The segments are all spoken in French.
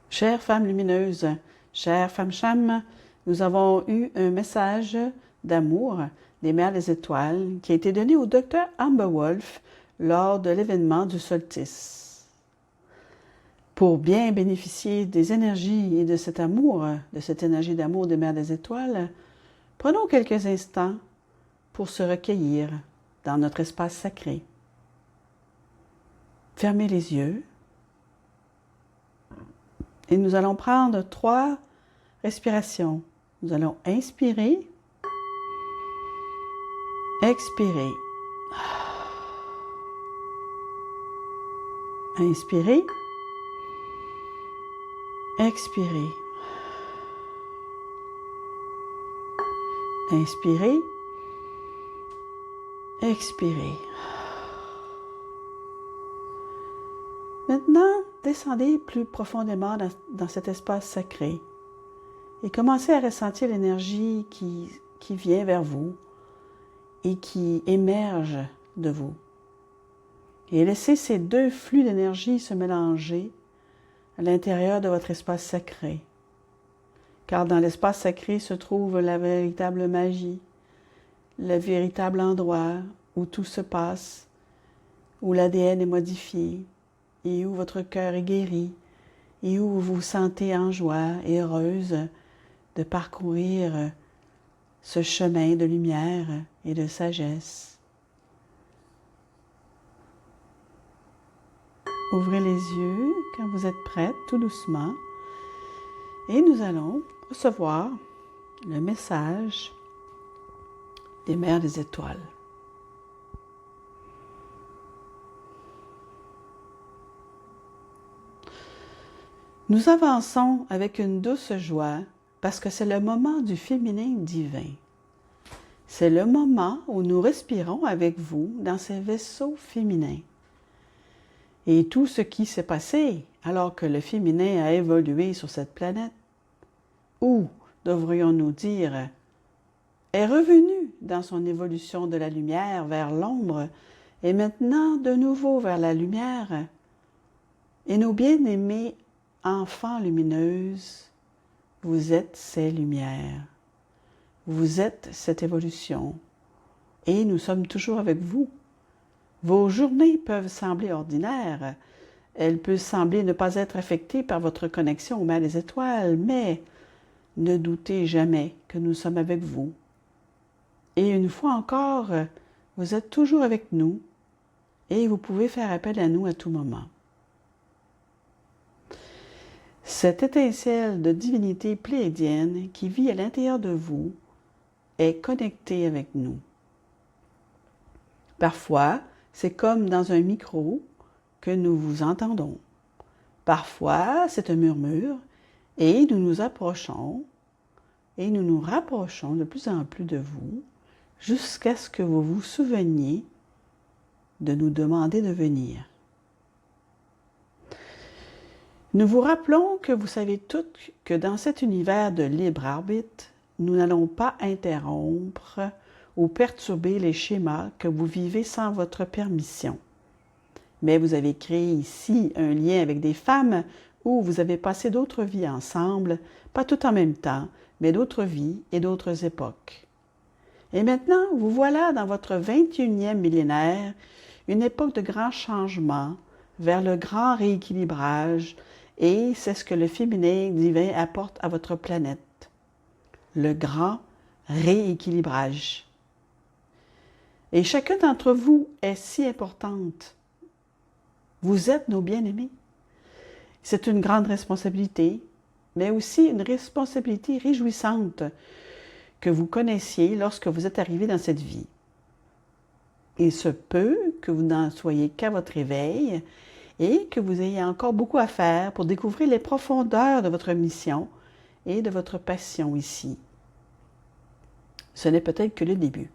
Chère femme lumineuse, chère femme Cham, nous avons eu un message d'amour des Mères des Étoiles qui a été donné au docteur Amber Wolf lors de l'événement du solstice. Pour bien bénéficier des énergies et de cet amour, de cette énergie d'amour des Mères des Étoiles, prenons quelques instants pour se recueillir dans notre espace sacré. Fermez les yeux. Et nous allons prendre 3 respirations. Nous allons inspirer, expirer. Inspirer, expirer. Inspirer, expirer. Maintenant, descendez plus profondément dans cet espace sacré et commencez à ressentir l'énergie qui vient vers vous et qui émerge de vous. Et laissez ces 2 flux d'énergie se mélanger à l'intérieur de votre espace sacré. Car dans l'espace sacré se trouve la véritable magie, le véritable endroit où tout se passe, où l'ADN est modifié, et où votre cœur est guéri, et où vous vous sentez en joie et heureuse de parcourir ce chemin de lumière et de sagesse. Ouvrez les yeux quand vous êtes prête, tout doucement, et nous allons recevoir le message des Mères des Étoiles. Nous avançons avec une douce joie parce que c'est le moment du féminin divin. C'est le moment où nous respirons avec vous dans ces vaisseaux féminins. Et tout ce qui s'est passé alors que le féminin a évolué sur cette planète, ou, devrions-nous dire, est revenu dans son évolution de la lumière vers l'ombre et maintenant de nouveau vers la lumière, et nos bien-aimés enfants lumineuses, vous êtes ces lumières, vous êtes cette évolution, et nous sommes toujours avec vous. Vos journées peuvent sembler ordinaires, elles peuvent sembler ne pas être affectées par votre connexion aux Mères des Étoiles, mais ne doutez jamais que nous sommes avec vous. Et une fois encore, vous êtes toujours avec nous, et vous pouvez faire appel à nous à tout moment. Cette étincelle de divinité pléiadienne qui vit à l'intérieur de vous est connectée avec nous. Parfois, c'est comme dans un micro que nous vous entendons. Parfois, c'est un murmure et nous nous approchons et nous nous rapprochons de plus en plus de vous jusqu'à ce que vous vous souveniez de nous demander de venir. Nous vous rappelons que vous savez toutes que dans cet univers de libre arbitre, nous n'allons pas interrompre ou perturber les schémas que vous vivez sans votre permission. Mais vous avez créé ici un lien avec des femmes où vous avez passé d'autres vies ensemble, pas tout en même temps, mais d'autres vies et d'autres époques. Et maintenant, vous voilà dans votre 21e millénaire, une époque de grands changements vers le grand rééquilibrage, et c'est ce que le féminin divin apporte à votre planète. Le grand rééquilibrage. Et chacune d'entre vous est si importante. Vous êtes nos bien-aimés. C'est une grande responsabilité, mais aussi une responsabilité réjouissante que vous connaissiez lorsque vous êtes arrivé dans cette vie. Il se peut que vous n'en soyez qu'à votre réveil et que vous ayez encore beaucoup à faire pour découvrir les profondeurs de votre mission et de votre passion ici. Ce n'est peut-être que le début.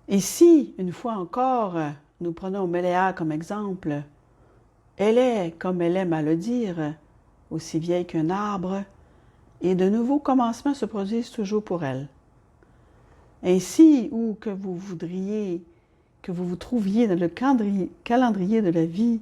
Et si, une fois encore, nous prenons Méléa comme exemple, elle est, comme elle aime à le dire, aussi vieille qu'un arbre, et de nouveaux commencements se produisent toujours pour elle. Ainsi, où que vous voudriez, que vous vous trouviez dans le calendrier de la vie,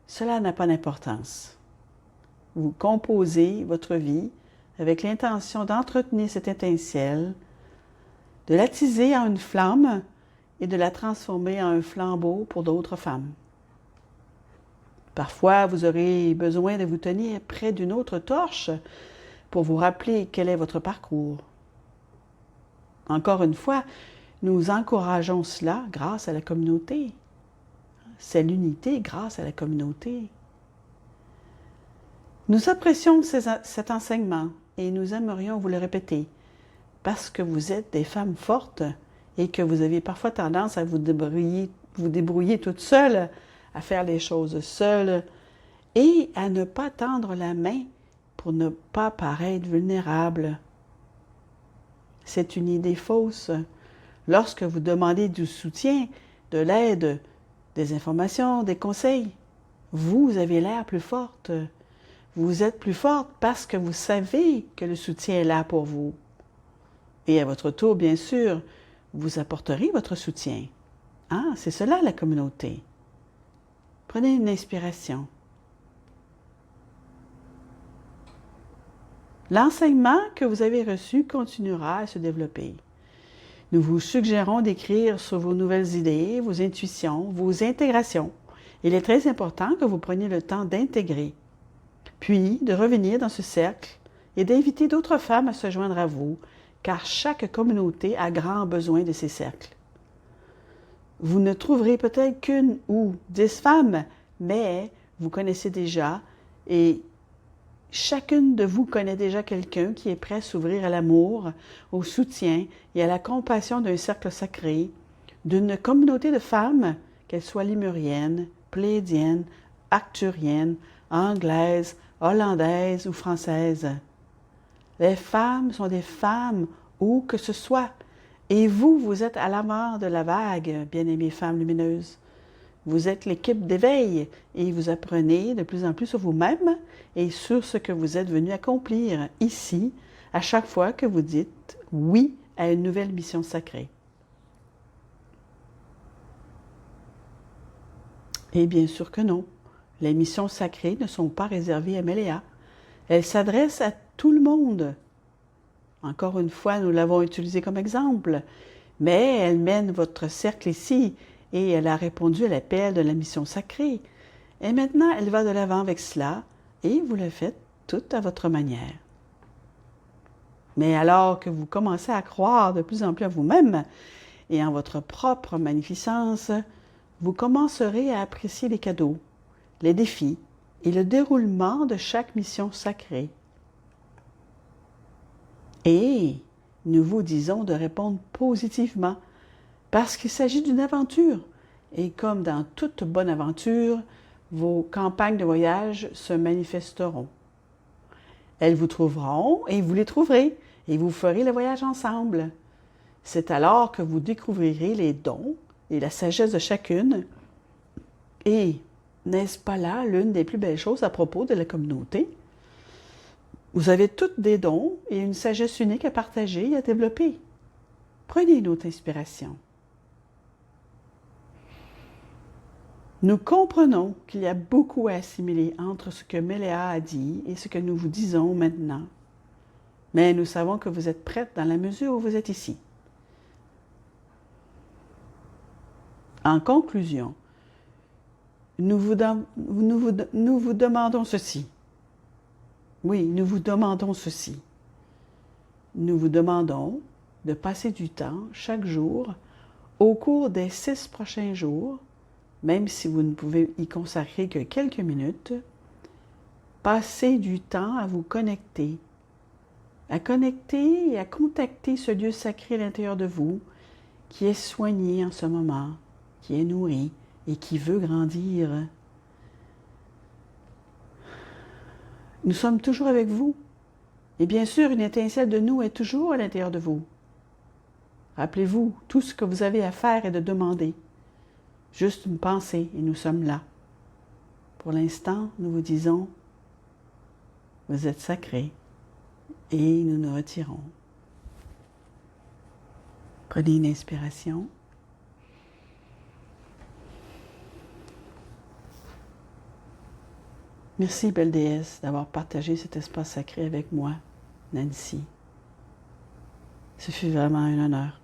cela n'a pas d'importance. vous composez votre vie avec l'intention d'entretenir cette étincelle, de l'attiser en une flamme et de la transformer en un flambeau pour d'autres femmes. Parfois, vous aurez besoin de vous tenir près d'une autre torche pour vous rappeler quel est votre parcours. Encore une fois, nous encourageons cela grâce à la communauté. C'est l'unité grâce à la communauté. Nous apprécions cet enseignement et nous aimerions vous le répéter parce que vous êtes des femmes fortes et que vous avez parfois tendance à vous débrouiller toute seule, à faire les choses seule et à ne pas tendre la main pour ne pas paraître vulnérable. C'est une idée fausse. Lorsque vous demandez du soutien, de l'aide, des informations, des conseils, vous avez l'air plus forte. Vous êtes plus forte parce que vous savez que le soutien est là pour vous. Et à votre tour, bien sûr, vous apporterez votre soutien. Ah, c'est cela la communauté. Prenez une inspiration. L'enseignement que vous avez reçu continuera à se développer. Nous vous suggérons d'écrire sur vos nouvelles idées, vos intuitions, vos intégrations. Il est très important que vous preniez le temps d'intégrer, puis de revenir dans ce cercle et d'inviter d'autres femmes à se joindre à vous, car chaque communauté a grand besoin de ces cercles. Vous ne trouverez peut-être qu'une ou 10 femmes, mais vous connaissez déjà et chacune de vous connaît déjà quelqu'un qui est prêt à s'ouvrir à l'amour, au soutien et à la compassion d'un cercle sacré, d'une communauté de femmes, qu'elles soient lémuriennes, pléiadiennes, arcturiennes, anglaises, hollandaises ou françaises. Les femmes sont des femmes où que ce soit. Et vous, vous êtes à l'avant de la vague, bien-aimées femmes lumineuses. Vous êtes l'équipe d'éveil et vous apprenez de plus en plus sur vous-même et sur ce que vous êtes venu accomplir ici, à chaque fois que vous dites oui à une nouvelle mission sacrée. Et bien sûr que non. Les missions sacrées ne sont pas réservées à Méléa. Elles s'adressent à tout le monde. Encore une fois, nous l'avons utilisée comme exemple, mais elle mène votre cercle ici et elle a répondu à l'appel de la mission sacrée. Et maintenant, elle va de l'avant avec cela et vous le faites tout à votre manière. Mais alors que vous commencez à croire de plus en plus à vous-même et en votre propre magnificence, vous commencerez à apprécier les cadeaux, les défis et le déroulement de chaque mission sacrée. Et nous vous disons de répondre positivement, parce qu'il s'agit d'une aventure. Et comme dans toute bonne aventure, vos campagnes de voyage se manifesteront. Elles vous trouveront et vous les trouverez, et vous ferez le voyage ensemble. C'est alors que vous découvrirez les dons et la sagesse de chacune. Et n'est-ce pas là l'une des plus belles choses à propos de la communauté? Vous avez toutes des dons et une sagesse unique à partager et à développer. Prenez une autre inspiration. Nous comprenons qu'il y a beaucoup à assimiler entre ce que Méléa a dit et ce que nous vous disons maintenant. Mais nous savons que vous êtes prête dans la mesure où vous êtes ici. En conclusion, nous vous demandons ceci. Oui, nous vous demandons ceci. Nous vous demandons de passer du temps chaque jour au cours des 6 prochains jours, même si vous ne pouvez y consacrer que quelques minutes, passez du temps à vous connecter et à contacter ce lieu sacré à l'intérieur de vous qui est soigné en ce moment, qui est nourri et qui veut grandir. Nous sommes toujours avec vous. Et bien sûr, une étincelle de nous est toujours à l'intérieur de vous. Rappelez-vous, tout ce que vous avez à faire est de demander. Juste une pensée et nous sommes là. Pour l'instant, nous vous disons, vous êtes sacrés et nous nous retirons. Prenez une inspiration. Merci, belle déesse, d'avoir partagé cet espace sacré avec moi, Nancy. Ce fut vraiment un honneur.